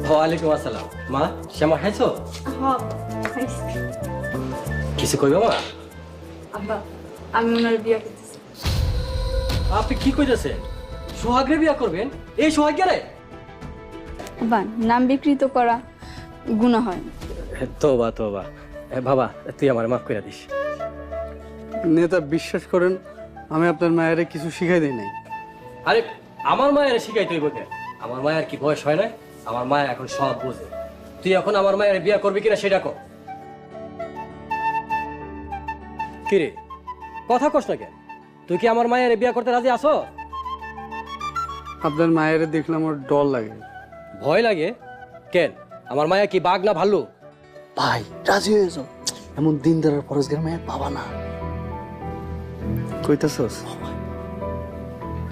ওয়ালাইকুম আসসালাম। মা, শ্যামা খাইছো? হ্যাঁ খাইছি। কিছু কইবা মা? আব্বা আমি ওনার বিয়ে করতেছি। আপনি কি কইতেছেন? সোহাগরে বিয়া করবেন? এই সোহাগরে? আব্বা নাম বিকৃত করা গুনাহ হয়। তোবা তোবা। বাবা তুই আমার মাফ করে দিস। নেতা বিশ্বাস করেন আমি আপনার মায়ের কিছু শিখাই দেই নাই। আরে আমার মায়ের শিখাই তুই বকে। আমার মায়ের কি বয়স হয় না? আমার মায়ের এখন সব বোঝে। তুই এখন আমার মায়ের বিয়া করবি কিনা সেটা কর। কিরে কথা কস না কেন? তুই কি আমার মায়ের বিয়া করতে রাজি আছো? আপনার মায়ের দেখলে আমার ডর লাগে। ভয় লাগে কেন? আমার মায়া কি বাঘ না ভাল্লুক? ভাই রাজি হয়ে যাও, এমন দিন দাঁড়ার পরেশ গ্রামে পাবা না। কইতাছস? ভাই